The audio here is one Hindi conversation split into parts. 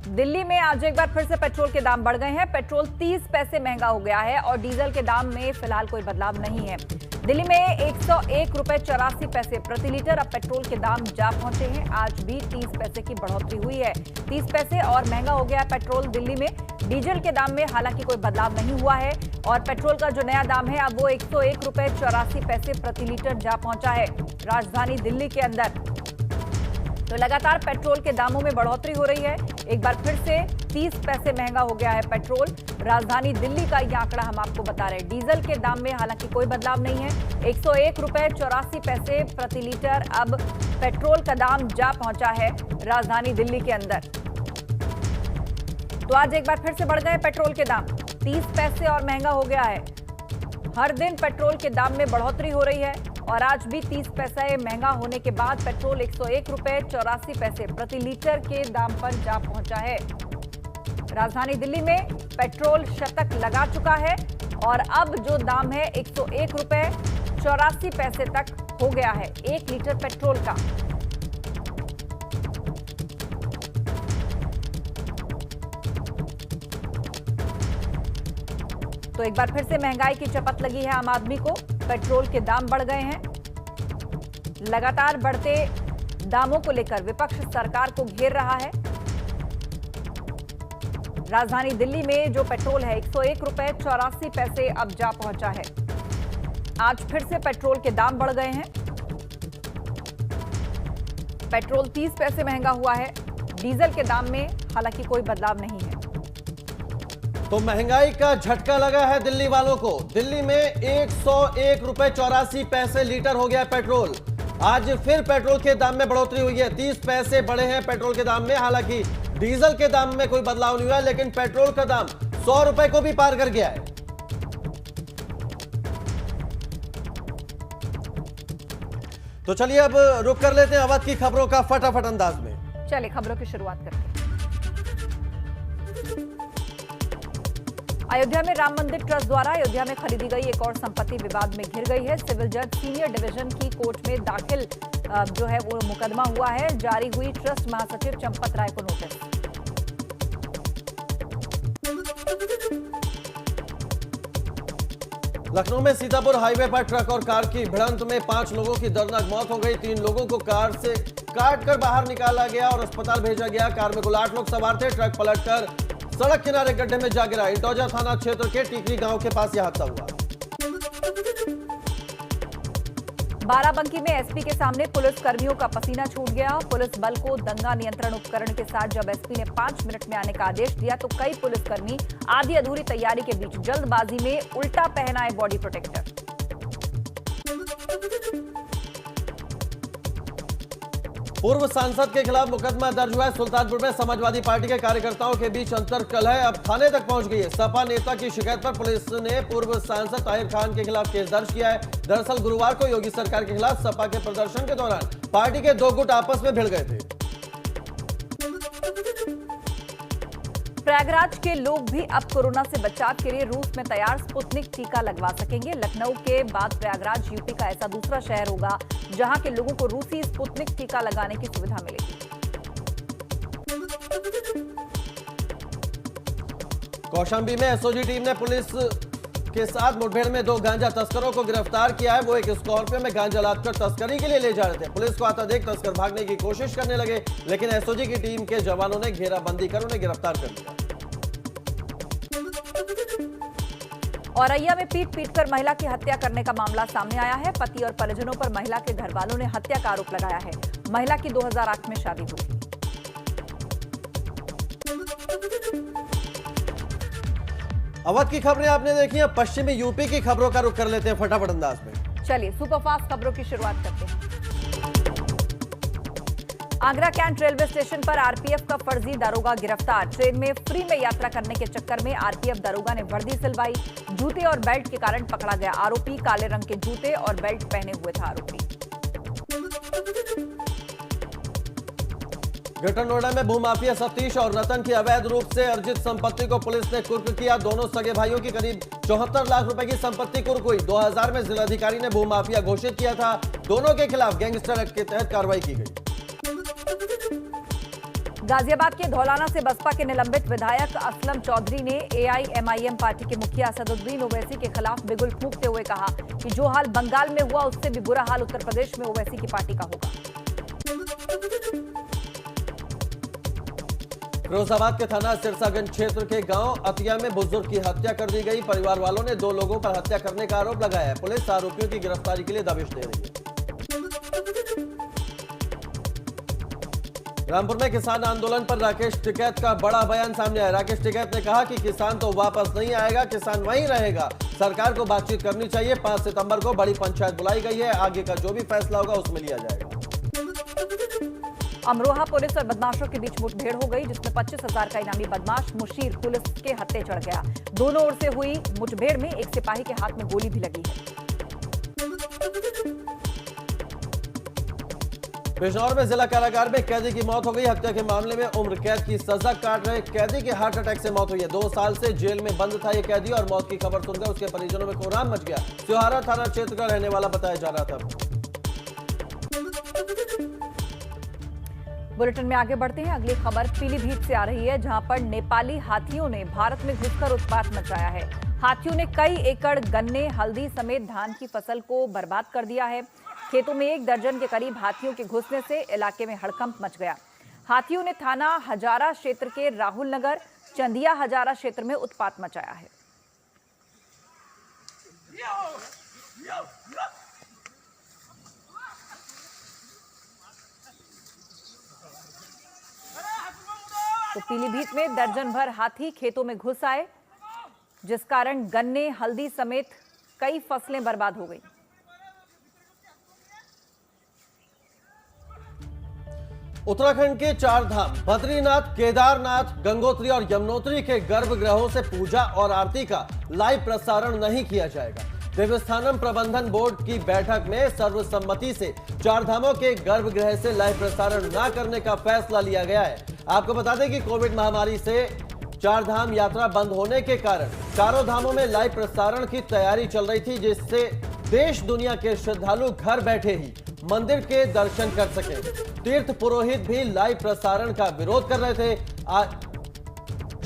दिल्ली में आज एक बार फिर से पेट्रोल के दाम बढ़ गए हैं। पेट्रोल 30 पैसे महंगा हो गया है और डीजल के दाम में फिलहाल कोई बदलाव नहीं है। दिल्ली में 101 रुपए 84 पैसे प्रति लीटर अब पेट्रोल के दाम जा पहुंचे हैं। आज भी 30 पैसे की बढ़ोतरी हुई है। 30 पैसे और महंगा हो गया है पेट्रोल दिल्ली में। डीजल के दाम में हालांकि कोई बदलाव नहीं हुआ है और पेट्रोल का जो नया दाम है अब वो 101 रुपए 84 पैसे प्रति लीटर जा पहुंचा है राजधानी दिल्ली के अंदर। तो लगातार पेट्रोल के दामों में बढ़ोतरी हो रही है। एक बार फिर से 30 पैसे महंगा हो गया है पेट्रोल। राजधानी दिल्ली का ये आंकड़ा हम आपको बता रहे हैं। डीजल के दाम में हालांकि कोई बदलाव नहीं है। 101 रुपए 84 पैसे प्रति लीटर अब पेट्रोल का दाम जा पहुंचा है राजधानी दिल्ली के अंदर। तो आज एक बार फिर से बढ़ गए पेट्रोल के दाम। 30 पैसे और महंगा हो गया है। हर दिन पेट्रोल के दाम में बढ़ोतरी हो रही है और आज भी 30 पैसे महंगा होने के बाद पेट्रोल 101 रुपए 84 पैसे प्रति लीटर के दाम पर जा पहुंचा है। राजधानी दिल्ली में पेट्रोल शतक लगा चुका है और अब जो दाम है 101 रुपए 84 पैसे तक हो गया है 1 लीटर पेट्रोल का। तो एक बार फिर से महंगाई की चपत लगी है आम आदमी को। पेट्रोल के दाम बढ़ गए हैं। लगातार बढ़ते दामों को लेकर विपक्ष सरकार को घेर रहा है। राजधानी दिल्ली में जो पेट्रोल है 101 रुपए 84 पैसे अब जा पहुंचा है। आज फिर से पेट्रोल के दाम बढ़ गए हैं। पेट्रोल 30 पैसे महंगा हुआ है। डीजल के दाम में हालांकि कोई बदलाव नहीं है। तो महंगाई का झटका लगा है दिल्ली वालों को। दिल्ली में 101 रुपए 84 पैसे लीटर हो गया पेट्रोल। आज फिर पेट्रोल के दाम में बढ़ोतरी हुई है। 30 पैसे बढ़े हैं पेट्रोल के दाम में। हालांकि डीजल के दाम में कोई बदलाव नहीं हुआ, लेकिन पेट्रोल का दाम 100 रुपए को भी पार कर गया है। तो चलिए अब रुक कर लेते हैं अवध की खबरों का फटाफट अंदाज में। चलिए खबरों की शुरुआत करते हैं। अयोध्या में राम मंदिर ट्रस्ट द्वारा अयोध्या में खरीदी गई एक और संपत्ति विवाद में घिर गई है। सिविल जज सीनियर डिवीजन की कोर्ट में दाखिल जो है वो मुकदमा हुआ है। जारी हुई ट्रस्ट महासचिव चंपत राय को नोटिस। लखनऊ में सीतापुर हाईवे पर ट्रक और कार की भिड़ंत में 5 लोगों की दर्दनाक मौत हो गई। 3 लोगों को कार से काटकर बाहर निकाला गया और अस्पताल भेजा गया। कार में कुल 8 लोग सवार थे। ट्रक पलटकर सड़क किनारे गड्ढे में जा गिरा। इंटौजा थाना क्षेत्र के टीकरी गांव के पास यह हादसा हुआ। बाराबंकी में एसपी के सामने पुलिस कर्मियों का पसीना छूट गया। पुलिस बल को दंगा नियंत्रण उपकरण के साथ जब एसपी ने 5 मिनट में आने का आदेश दिया तो कई पुलिसकर्मी आधी अधूरी तैयारी के बीच जल्दबाजी में उल्टा पहनाए बॉडी प्रोटेक्टर। पूर्व सांसद के खिलाफ मुकदमा दर्ज हुआ है। सुल्तानपुर में समाजवादी पार्टी के कार्यकर्ताओं के बीच अंतर्कलह अब थाने तक पहुंच गई है। सपा नेता की शिकायत पर पुलिस ने पूर्व सांसद ताहिर खान के खिलाफ केस दर्ज किया है। दरअसल गुरुवार को योगी सरकार के खिलाफ सपा के प्रदर्शन के दौरान पार्टी के 2 गुट आपस में भिड़ गए थे। प्रयागराज के लोग भी अब कोरोना से बचाव के लिए रूस में तैयार स्पुतनिक टीका लगवा सकेंगे। लखनऊ के बाद प्रयागराज यूपी का ऐसा दूसरा शहर होगा जहां के लोगों को रूसी स्पुतनिक टीका लगाने की सुविधा मिलेगी। कौशाम्बी में एसओजी टीम ने पुलिस के साथ मुठभेड़ में 2 गांजा तस्करों को गिरफ्तार किया है। वो एक स्कॉर्पियो में गांजा लादकर तस्करी के लिए ले जा रहे थे। पुलिस को आता देख तस्कर भागने की कोशिश करने लगे, लेकिन एसओजी की टीम के जवानों ने घेराबंदी कर उन्हें गिरफ्तार कर लिया। औरैया में पीट कर महिला की हत्या करने का मामला सामने आया है। पति और परिजनों पर महिला के घर वालों ने हत्या का आरोप लगाया है। महिला की 2008 में शादी हुई। अवध की खबरें आपने देखी हैं। पश्चिमी यूपी की खबरों का रुख कर लेते हैं फटाफट अंदाज में। चलिए सुपरफास्ट खबरों की शुरुआत करते हैं। आगरा कैंट रेलवे स्टेशन पर आरपीएफ का फर्जी दारोगा गिरफ्तार। ट्रेन में फ्री में यात्रा करने के चक्कर में आरपीएफ दारोगा ने वर्दी सिलवाई। जूते और बेल्ट के कारण पकड़ा गया आरोपी। काले रंग के जूते और बेल्ट पहने हुए था आरोपी। ग्रेटर नोएडा में भूमाफिया सतीश और रतन की अवैध रूप से अर्जित संपत्ति को पुलिस ने कुर्क किया। दोनों सगे भाइयों की करीब 74 लाख रुपए की संपत्ति कुर्क हुई। 2000 में जिलाधिकारी ने भूमाफिया घोषित किया था। दोनों के खिलाफ गैंगस्टर एक्ट के तहत कार्रवाई की गई। गाजियाबाद के धौलाना से बसपा के निलंबित विधायक असलम चौधरी ने एआईएमआईएम पार्टी के मुखिया असदुद्दीन ओवैसी के खिलाफ बिगुल फूंकते हुए कहा कि जो हाल बंगाल में हुआ उससे भी बुरा हाल उत्तर प्रदेश में ओवैसी की पार्टी का होगा। फिरोजाबाद के थाना सिरसागंज क्षेत्र के गांव अतिया में बुजुर्ग की हत्या कर दी गई। परिवार वालों ने 2 लोगों पर हत्या करने का आरोप लगाया है। पुलिस आरोपियों की गिरफ्तारी के लिए दबिश दे रही है। रामपुर में किसान आंदोलन पर राकेश टिकैत का बड़ा बयान सामने आया। राकेश टिकैत ने कहा कि किसान तो वापस नहीं आएगा, किसान वहीं रहेगा। सरकार को बातचीत करनी चाहिए। 5 सितंबर को बड़ी पंचायत बुलाई गई है। आगे का जो भी फैसला होगा उसमें लिया जाएगा। अमरोहा पुलिस और बदमाशों के बीच मुठभेड़ हो गई, जिसमें 25,000 का इनामी बदमाश मुशीर पुलिस के हत्थे चढ़ गया। दोनों ओर से हुई मुठभेड़ में एक सिपाही के हाथ में गोली भी लगी है। बिजनौर में जिला कारागार में कैदी की मौत हो गई। हत्या के मामले में उम्र कैद की सजा काट रहे कैदी की हार्ट अटैक से मौत हुई है। 2 साल से जेल में बंद था ये कैदी और मौत की खबर सुनकर उसके परिजनों में कोहराम मच गया। त्योहारा थाना क्षेत्र का रहने वाला बताया जा रहा था। बुलेटिन में आगे बढ़ते हैं। अगली खबर पीलीभीत से आ रही है, जहां पर नेपाली हाथियों ने भारत में घुसकर उत्पात मचाया है। हाथियों ने कई एकड़ गन्ने, हल्दी समेत धान की फसल को बर्बाद कर दिया है। खेतों में 1 दर्जन के करीब हाथियों के घुसने से इलाके में हड़कंप मच गया। हाथियों ने थाना हजारा क्षेत्र के राहुल नगर, चंदिया हजारा क्षेत्र में उत्पात मचाया है। तो पीलीभीत में दर्जन भर हाथी खेतों में घुस आए, जिस कारण गन्ने, हल्दी समेत कई फसलें बर्बाद हो गई। उत्तराखंड के 4 धाम बद्रीनाथ, केदारनाथ, गंगोत्री और यमुनोत्री के गर्भगृहों से पूजा और आरती का लाइव प्रसारण नहीं किया जाएगा। देवस्थानम प्रबंधन बोर्ड की बैठक में सर्वसम्मति से 4 धामों के गर्भगृह से लाइव प्रसारण न करने का फैसला लिया गया है। आपको बता दें कि कोविड महामारी से 4 धाम यात्रा बंद होने के कारण चारों धामों में लाइव प्रसारण की तैयारी चल रही थी, जिससे देश दुनिया के श्रद्धालु घर बैठे ही मंदिर के दर्शन कर सके। तीर्थ पुरोहित भी लाइव प्रसारण का विरोध कर रहे थे।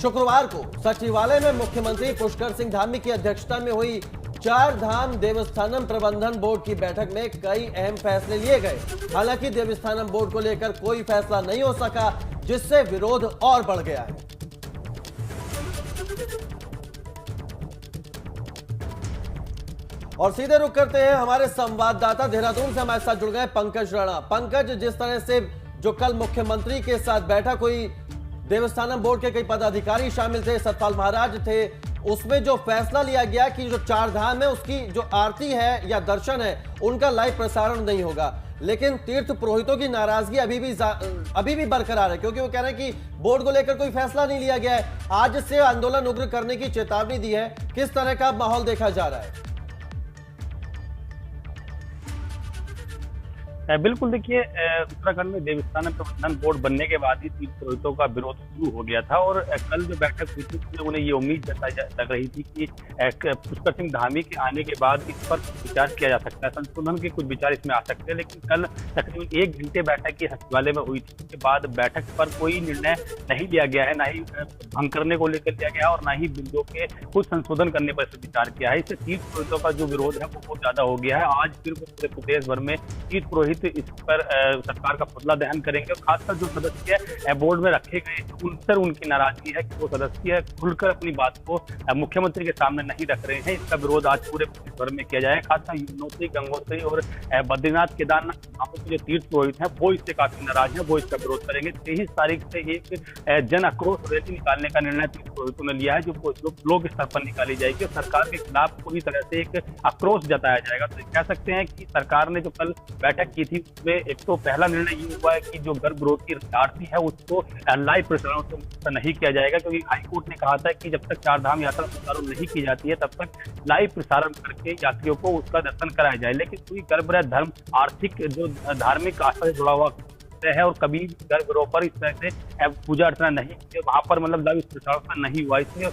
शुक्रवार को सचिवालय में मुख्यमंत्री पुष्कर सिंह धामी की अध्यक्षता में हुई 4 धाम देवस्थानम प्रबंधन बोर्ड की बैठक में कई अहम फैसले लिए गए। हालांकि देवस्थानम बोर्ड को लेकर कोई फैसला नहीं हो सका, जिससे विरोध और बढ़ गया है। और सीधे रुक करते हैं, हमारे संवाददाता देहरादून से हमारे साथ जुड़ गए पंकज राणा। पंकज, जिस तरह से जो कल मुख्यमंत्री के साथ बैठक हुई, देवस्थानम बोर्ड के कई पदाधिकारी शामिल थे, सतपाल महाराज थे, उसमें जो फैसला लिया गया कि जो 4 धाम है उसकी जो आरती है या दर्शन है उनका लाइव प्रसारण नहीं होगा। लेकिन तीर्थ पुरोहितों की नाराजगी अभी भी बरकरार है, क्योंकि वो कह रहे हैं कि बोर्ड को लेकर कोई फैसला नहीं लिया गया है। आज से आंदोलन उग्र करने की चेतावनी दी है। किस तरह का माहौल देखा जा रहा है? बिल्कुल, देखिए उत्तराखंड में देवस्थानम प्रबंधन बोर्ड बनने के बाद ही तीर्थ पुरोहितों का विरोध शुरू हो गया था और कल जो बैठक हुई थी उसमें उन्हें ये उम्मीद लग रही थी कि पुष्कर सिंह धामी के आने के बाद इस पर विचार किया जा सकता है, संशोधन के कुछ विचार इसमें आ सकते हैं। लेकिन कल तकरीबन 1 घंटे बैठक की सचिवालय में हुई थी। उसके बाद बैठक पर कोई निर्णय नहीं लिया गया है, ना ही भंग करने को लेकर लिया गया और ना ही बिलों के कुछ संशोधन करने पर विचार किया है। इससे तीर्थ पुरोहितों का जो विरोध है वो बहुत ज्यादा हो गया है। आज फिर पूरे प्रदेश भर में तीर्थ पुरोहित इस पर सरकार का पुतला दहन करेंगे और खासकर जो सदस्य बोर्ड में रखे गए उन पर उनकी नाराजगी है कि वो सदस्य खुलकर अपनी बात को मुख्यमंत्री के सामने नहीं रख रहे हैं। इसका विरोध आज पूरे प्रदेश भर में किया जाए। खासकर यमुनोत्री, गंगोत्री और बद्रीनाथ, केदारनाथ के जो तीर्थ पुरोहित हैं वो इससे काफी नाराज हैं, वो इसका विरोध करेंगे। 23 तारीख से एक जन आक्रोश रैली निकालने का निर्णय तीर्थ पुरोहितों ने लिया है, जो ब्लॉक स्तर पर निकाली जाएगी और सरकार के खिलाफ पूरी तरह से एक आक्रोश जताया जाएगा। तो कह सकते हैं कि सरकार ने जो कल बैठक की थी उसमें एक तो पहला निर्णय ये हुआ है कि जो गर्भगृह की आरती है उसको लाइव प्रसारण नहीं किया जाएगा, क्योंकि हाईकोर्ट ने कहा था कि जब तक 4 धाम यात्रा प्रसारण नहीं की जाती है तब तक लाइव प्रसारण करके यात्रियों को उसका दर्शन कराया जाए। लेकिन कोई गर्भगृह धर्म आर्थिक जो धार्मिक आस्था से जुड़ा हुआ है और कभी गर्भगृह पर इस तरह से पूजा अर्चना नहीं, वहां पर मतलब लाइव प्रसारण नहीं हुआ, इसलिए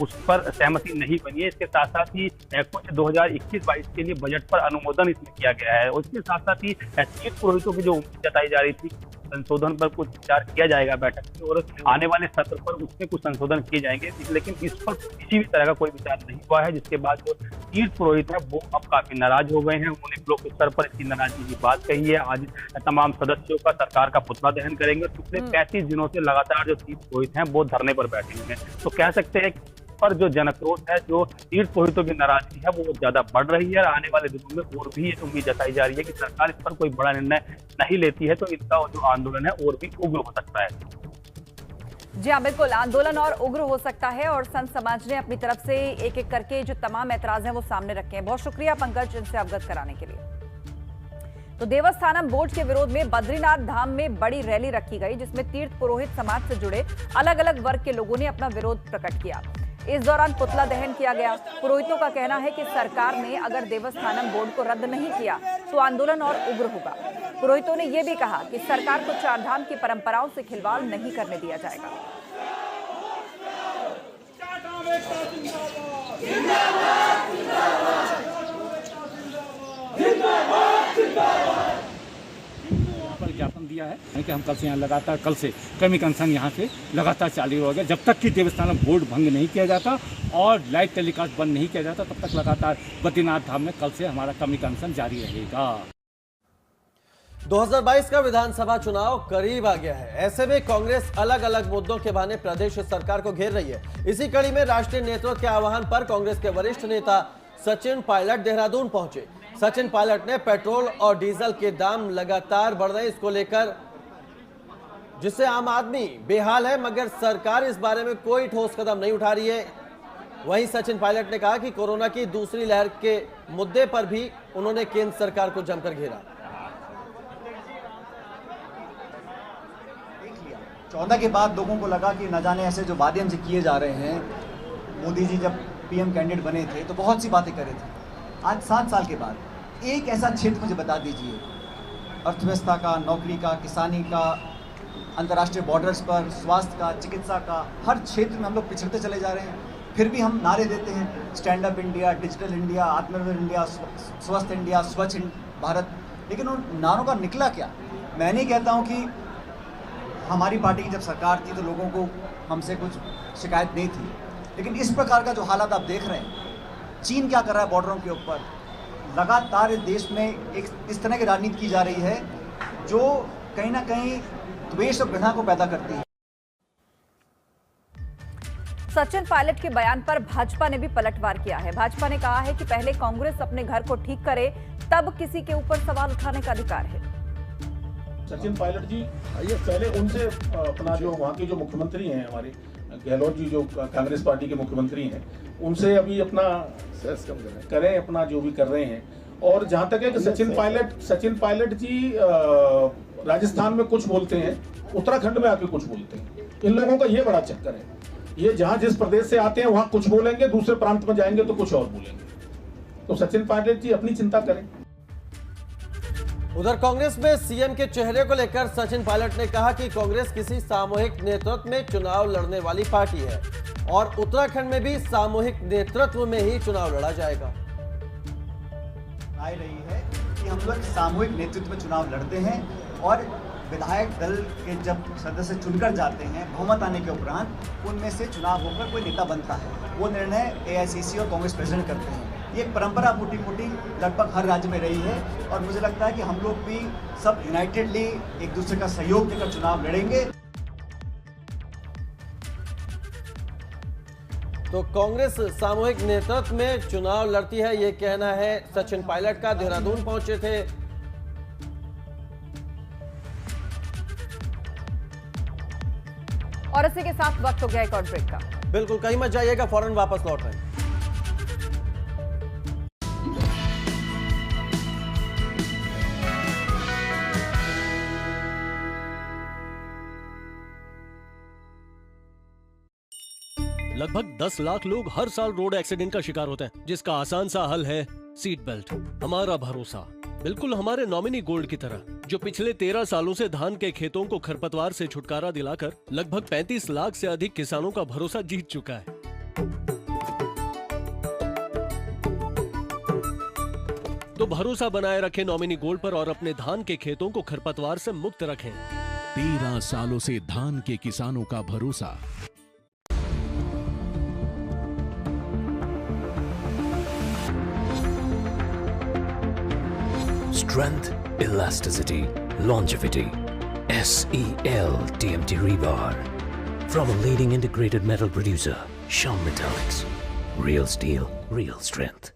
उस पर सहमति नहीं बनी है। इसके साथ साथ ही कुछ 2021-22 के लिए बजट पर अनुमोदन इसमें किया गया है और इसके साथ साथ ही तीर्थ पुरोहितों की जो उम्मीद जताई जा रही थी संशोधन पर कुछ विचार किया जाएगा बैठक में और आने वाले सत्र पर उसमें कुछ संशोधन किए जाएंगे, लेकिन इस पर किसी भी तरह का कोई विचार नहीं हुआ है, जिसके बाद जो तीर्थ पुरोहित है वो अब काफी नाराज हो गए हैं। उन्होंने ब्लॉक स्तर पर इसकी नाराजगी की बात कही है। आज तमाम सदस्यों का सरकार का पुतला दहन करेंगे। पिछले 35 दिनों से लगातार जो तीर्थ पुरोहित हैं वो धरने पर बैठे हुए हैं। तो कह सकते हैं पर जो जनक्रोध है, जो तीर्थ पुरोहितों की नाराजगी है वो ज्यादा बढ़ रही है। आने वाले दिनों में और भी ये उम्मीद जताई जा रही है कि सरकार इस पर कोई बड़ा निर्णय नहीं लेती है तो इनका जो आंदोलन है और भी उग्र हो सकता है। जी हाँ, बिल्कुल आंदोलन और उग्र हो सकता है और संत समाज ने अपनी तरफ से एक एक करके जो तमाम ऐतराज हैं वो सामने रखे हैं। बहुत शुक्रिया पंकज इनसे अवगत कराने के लिए। तो देवस्थानम बोर्ड के विरोध में बद्रीनाथ धाम में बड़ी रैली रखी गई, जिसमें तीर्थ पुरोहित समाज से जुड़े अलग अलग वर्ग के लोगों ने अपना विरोध प्रकट किया। इस दौरान पुतला दहन किया गया। पुरोहितों का कहना है कि सरकार ने अगर देवस्थानम बोर्ड को रद्द नहीं किया तो आंदोलन और उग्र होगा। पुरोहितों ने यह भी कहा कि सरकार को चारधाम की परंपराओं से खिलवाड़ नहीं करने दिया जाएगा। ज्ञापन दिया है कि हम कल से यहाँ लगातार कमी कंसन यहाँ से लगातार चालू होगा जब तक कि देवस्थानम बोर्ड भंग नहीं किया जाता और लाइव टेलीकास्ट बंद नहीं किया जाता, तब तक लगातार बद्रीनाथ धाम में कल से हमारा कमी कंसन जारी रहेगा। 2022 का विधानसभा चुनाव करीब आ गया है। ऐसे में कांग्रेस अलग अलग मुद्दों के बहाने प्रदेश सरकार को घेर रही है। इसी कड़ी में राष्ट्रीय नेतृत्व के आह्वान पर कांग्रेस के वरिष्ठ नेता सचिन पायलट देहरादून पहुंचे। सचिन पायलट ने पेट्रोल और डीजल के दाम लगातार बढ़ रहे हैं, इसको लेकर जिससे आम आदमी बेहाल है, मगर सरकार इस बारे में कोई ठोस कदम नहीं उठा रही है। वहीं सचिन पायलट ने कहा कि कोरोना की दूसरी लहर के मुद्दे पर भी उन्होंने केंद्र सरकार को जमकर घेरा। 14 के बाद लोगों को लगा कि न जाने ऐसे जो वादे हमसे किए जा रहे हैं, मोदी जी जब पीएम कैंडिडेट बने थे तो बहुत सी बातें करे थे। आज 7 साल के बाद एक ऐसा क्षेत्र मुझे बता दीजिए, अर्थव्यवस्था का, नौकरी का, किसानी का, अंतर्राष्ट्रीय बॉर्डर्स पर, स्वास्थ्य का, चिकित्सा का, हर क्षेत्र में हम लोग पिछड़ते चले जा रहे हैं। फिर भी हम नारे देते हैं stand up India, digital India, आत्मनिर्भर इंडिया, स्वस्थ इंडिया, स्वच्छ भारत, लेकिन उन नारों का निकला क्या? मैं नहीं कहता हूँ कि हमारी पार्टी की जब सरकार थी तो लोगों को हमसे कुछ शिकायत नहीं थी, लेकिन इस प्रकार का जो हालात आप देख रहे हैं, चीन क्या कर रहा है बॉर्डरों के ऊपर, लगातार इस देश में एक इस तरह की राजनीति की जा रही है जो कहीं ना कहीं द्वेष और घृणा को पैदा करती है। सचिन पायलट के बयान पर भाजपा ने भी पलटवार किया है। भाजपा ने कहा है कि पहले कांग्रेस अपने घर को ठीक करे, तब किसी के ऊपर सवाल उठाने का अधिकार है। सचिन पायलट जी, ये पहले उनसे अपना जो वहाँ के जो मुख्यमंत्री हैं, हमारे गहलोत जी जो कांग्रेस पार्टी के मुख्यमंत्री हैं, उनसे अभी अपना करें, अपना जो भी कर रहे हैं। और जहाँ तक है कि सचिन पायलट जी राजस्थान में कुछ बोलते हैं, उत्तराखंड में आके कुछ बोलते हैं। इन लोगों का ये बड़ा चक्कर है, ये जहाँ जिस प्रदेश से आते हैं वहाँ कुछ बोलेंगे, दूसरे प्रांत में जाएंगे तो कुछ और बोलेंगे। तो सचिन पायलट जी अपनी चिंता करें। उधर कांग्रेस में सीएम के चेहरे को लेकर सचिन पायलट ने कहा कि कांग्रेस किसी सामूहिक नेतृत्व में चुनाव लड़ने वाली पार्टी है और उत्तराखंड में भी सामूहिक नेतृत्व में ही चुनाव लड़ा जाएगा। आ रही है कि हम लोग सामूहिक नेतृत्व में चुनाव लड़ते हैं और विधायक दल के जब सदस्य चुनकर जाते हैं, बहुमत आने के उपरांत उनमें से चुनाव होकर कोई नेता बनता है, वो निर्णय एआईसीसी और कांग्रेस प्रेसिडेंट करते हैं। ये एक परंपरा फूटी लगभग हर राज्य में रही है और मुझे लगता है कि हम लोग भी सब यूनाइटेडली एक दूसरे का सहयोग देकर चुनाव लड़ेंगे। तो कांग्रेस सामूहिक नेतृत्व में चुनाव लड़ती है, ये कहना है सचिन पायलट का। देहरादून पहुंचे थे। और इसी के साथ वक्त हो गया एक और ब्रेक का। बिल्कुल, कहीं मत जाइएगा, फौरन वापस लौट रहे हैं। लगभग 10 लाख लोग हर साल रोड एक्सीडेंट का शिकार होते हैं, जिसका आसान सा हल है सीट बेल्ट। हमारा भरोसा बिल्कुल हमारे नॉमिनी गोल्ड की तरह, जो पिछले 13 सालों से धान के खेतों को खरपतवार से छुटकारा दिलाकर लगभग 35 लाख से अधिक किसानों का भरोसा जीत चुका है। तो भरोसा बनाए रखें नॉमिनी गोल्ड पर और अपने धान के खेतों को खरपतवार से मुक्त रखें। 13 सालों से धान के किसानों का भरोसा। Strength, elasticity, longevity. SEL TMT Rebar. From a leading integrated metal producer, Shyam Metallics. Real steel, real strength.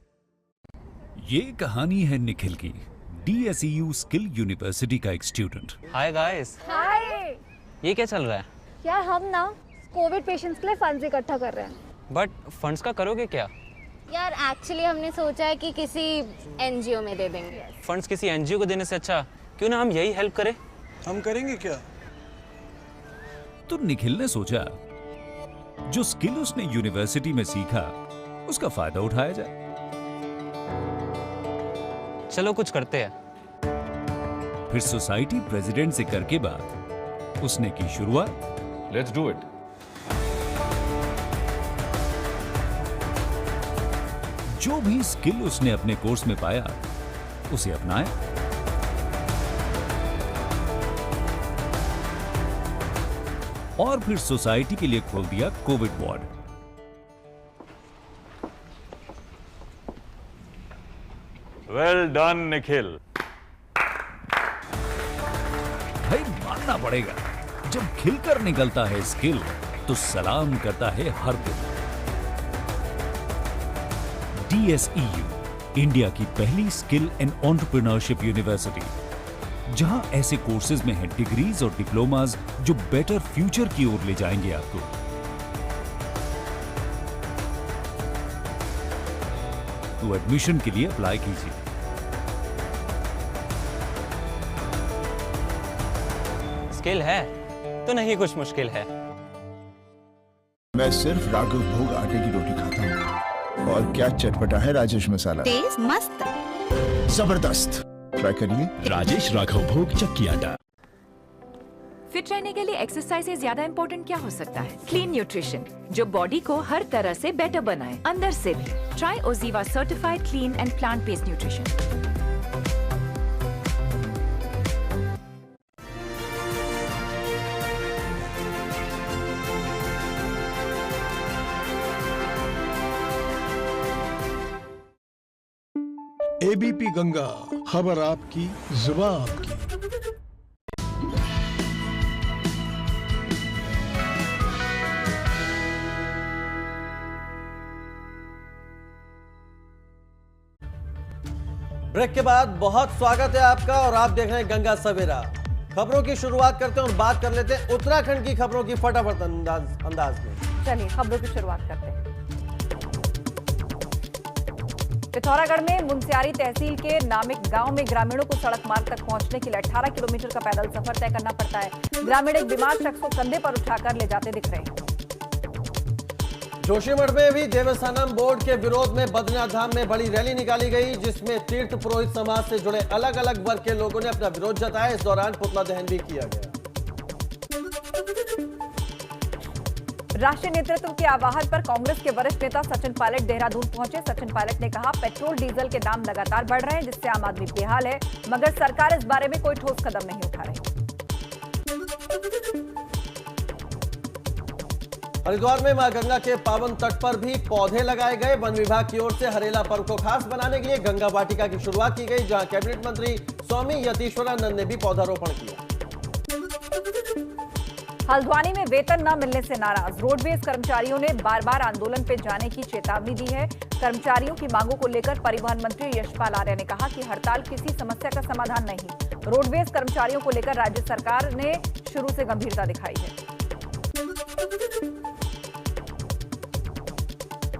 ये कहानी है निखिल की, DSEU स्किल यूनिवर्सिटी का एक स्टूडेंट। Hi guys. हाय। ये क्या चल रहा है? यार हम ना कोविड पेशेंट्स के लिए फंड्स इकट्ठा कर रहे हैं। बट फंड्स का करोगे क्या? यार एक्चुअली हमने सोचा है कि किसी एनजीओ में दे देंगे। फंड्स किसी एनजीओ को देने से अच्छा क्यों ना हम यही हेल्प करें? हम करेंगे क्या? तो निखिल ने सोचा जो स्किल उसने यूनिवर्सिटी में सीखा उसका फायदा उठाया जाए। चलो कुछ करते हैं। फिर सोसाइटी प्रेसिडेंट से करके बाद उसने की शुरुआत। Let's do it. जो भी स्किल उसने अपने कोर्स में पाया उसे अपनाया। और फिर सोसाइटी के लिए खोल दिया Covid ward. Well done Nikhil. भाई मानना पड़ेगा, जब खिलकर निकलता है स्किल तो सलाम करता है हर दिन। DSEU इंडिया की पहली स्किल एंड एंटरप्रेन्योरशिप यूनिवर्सिटी, जहां ऐसे कोर्सेज में है डिग्रीज और डिप्लोमास जो बेटर फ्यूचर की ओर ले जाएंगे आपको। तो एडमिशन के लिए अप्लाई कीजिए। स्किल है तो नहीं कुछ मुश्किल है। मैं सिर्फ राघव भोग आटे की रोटी खाता हूँ। और क्या चटपटा है राजेश मसाला, टेस्ट मस्त, जबरदस्त। ट्राई करिए राजेश राघव भोग चक्की आटा। फिट रहने के लिए एक्सरसाइज से ज्यादा इंपॉर्टेंट क्या हो सकता है? क्लीन न्यूट्रिशन जो बॉडी को हर तरह से बेटर बनाए, अंदर से भी। Try OZiva certified clean and plant based nutrition. ABP Ganga, खबर आपकी, जुबान आपकी। ब्रेक के बाद बहुत स्वागत है आपका और आप देख रहे हैं गंगा सवेरा। खबरों की शुरुआत करते हैं और बात कर लेते हैं उत्तराखंड की खबरों की फटाफट अंदाज में। चलिए खबरों की शुरुआत करते हैं। पिथौरागढ़ में मुनस्यारी तहसील के नामिक गांव में ग्रामीणों को सड़क मार्ग तक पहुंचने के लिए 18 किलोमीटर का पैदल सफर तय करना पड़ता है। ग्रामीण एक बीमार शख्स को कंधे पर उठाकर ले जाते दिख रहे हैं। जोशीमठ में भी देवस्थानम बोर्ड के विरोध में बद्रीनाथ धाम में बड़ी रैली निकाली गई, जिसमें तीर्थ पुरोहित समाज से जुड़े अलग अलग वर्ग के लोगों ने अपना विरोध जताया। इस दौरान पुतला दहन भी किया गया। राष्ट्रीय नेतृत्व के आह्वान पर कांग्रेस के वरिष्ठ नेता सचिन पायलट देहरादून पहुंचे। सचिन पायलट ने कहा, पेट्रोल डीजल के दाम लगातार बढ़ रहे हैं, जिससे आम आदमी बेहाल है, मगर सरकार इस बारे में कोई ठोस कदम नहीं उठा रही। हरिद्वार में मां गंगा के पावन तट पर भी पौधे लगाए गए। वन विभाग की ओर से हरेला पर्व को खास बनाने के लिए गंगा वाटिका की शुरुआत की गई, जहां कैबिनेट मंत्री स्वामी यतीश्वरानंद ने भी पौधारोपण किया। हल्द्वानी में वेतन न मिलने से नाराज रोडवेज कर्मचारियों ने बार बार आंदोलन पे जाने की चेतावनी दी है। कर्मचारियों की मांगों को लेकर परिवहन मंत्री यशपाल आर्य ने कहा कि हड़ताल किसी समस्या का समाधान नहीं। रोडवेज कर्मचारियों को लेकर राज्य सरकार ने शुरू से गंभीरता दिखाई है।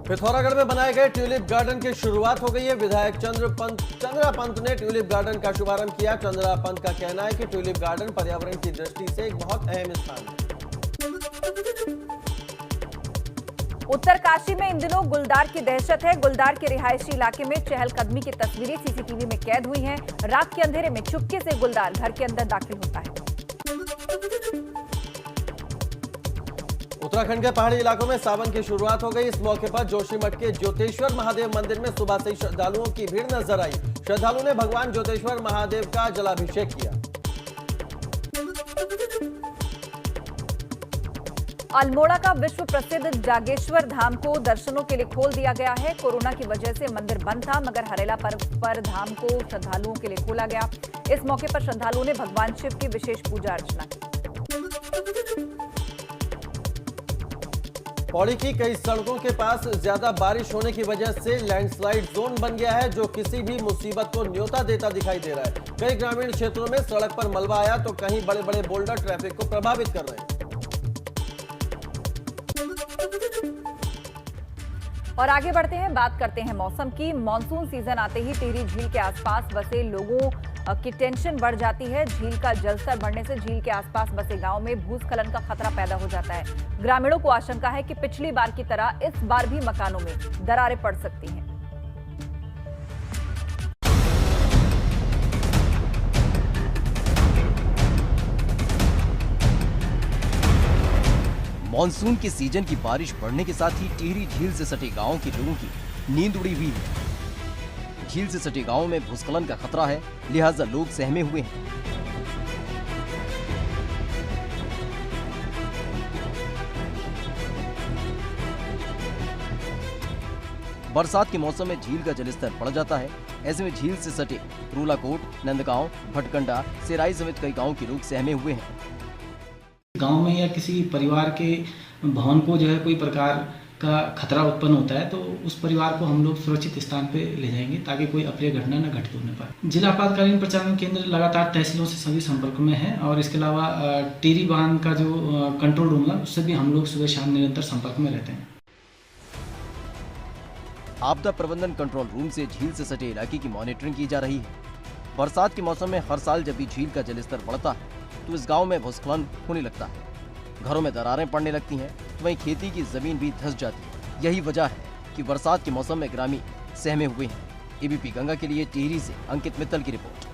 पिथौरागढ़ में बनाए गए ट्यूलिप गार्डन की शुरुआत हो गई है। विधायक चंद्रा पंत ने ट्यूलिप गार्डन का शुभारंभ किया। चंद्रा पंत का कहना है कि ट्यूलिप गार्डन पर्यावरण की दृष्टि से एक बहुत अहम स्थान है। उत्तरकाशी में इन दिनों गुलदार की दहशत है। गुलदार के रिहायशी इलाके में चहलकदमी की तस्वीरें सीसीटीवी में कैद हुई हैं। रात के अंधेरे में चुपके से गुलदार घर के अंदर दाखिल होता है। उत्तराखंड के पहाड़ी इलाकों में सावन की शुरुआत हो गई। इस मौके पर जोशीमठ के ज्योतेश्वर महादेव मंदिर में सुबह से ही श्रद्धालुओं की भीड़ नजर आई। श्रद्धालुओं ने भगवान ज्योतेश्वर महादेव का जलाभिषेक किया। अल्मोड़ा का विश्व प्रसिद्ध जागेश्वर धाम को दर्शनों के लिए खोल दिया गया है। कोरोना की वजह से मंदिर बंद था, मगर हरेला पर्व पर धाम को श्रद्धालुओं के लिए खोला गया। इस मौके पर श्रद्धालुओं ने भगवान शिव की विशेष पूजा अर्चना की। पौड़ी की कई सड़कों के पास ज्यादा बारिश होने की वजह से लैंडस्लाइड जोन बन गया है, जो किसी भी मुसीबत को न्योता देता दिखाई दे रहा है। कई ग्रामीण क्षेत्रों में सड़क पर मलबा आया तो कहीं बड़े बड़े बोल्डर ट्रैफिक को प्रभावित कर रहे हैं। और आगे बढ़ते हैं, बात करते हैं मौसम की। मानसून सीजन आते ही टिहरी झील के आसपास बसे लोगों की टेंशन बढ़ जाती है। झील का जलस्तर बढ़ने से झील के आसपास बसे गांव में भूस्खलन का खतरा पैदा हो जाता है। ग्रामीणों को आशंका है कि पिछली बार की तरह इस बार भी मकानों में दरारें पड़ सकती हैं। मॉनसून के सीजन की बारिश बढ़ने के साथ ही टिहरी झील से सटे गांवों के लोगों की नींद उड़ी हुई है। झील से सटे गांवों में भूस्खलन का खतरा है, लिहाजा लोग सहमे हुए हैं। बरसात के मौसम में झील का जलस्तर बढ़ जाता है। ऐसे में झील से सटे रूलाकोट, नंदगांव, भटकंडा, सेराई समेत कई गांवों के लोग सहमे हुए हैं। गांव में या किसी परिवार के भवन को जो है कोई प्रकार का खतरा उत्पन्न होता है तो उस परिवार को हम लोग सुरक्षित स्थान पे ले जाएंगे ताकि कोई अप्रिय घटना न घटित होने पाए। जिला आपातकालीन प्रचालन केंद्र लगातार तहसीलों से सभी संपर्क में है और इसके अलावा टिहरी बांध का जो कंट्रोल रूम है उससे भी हम लोग सुबह शाम निरंतर संपर्क में रहते हैं। आपदा प्रबंधन कंट्रोल रूम से झील से सटे इलाके की मॉनिटरिंग की जा रही है। बरसात के मौसम में हर साल जब भी झील का जलस्तर बढ़ता है तो इस गांव में भूस्खलन होने लगता है, घरों में दरारें पड़ने लगती हैं, वहीं खेती की जमीन भी धंस जाती है। यही वजह है कि बरसात के मौसम में ग्रामीण सहमे हुए हैं। एबीपी गंगा के लिए टिहरी से अंकित मित्तल की रिपोर्ट।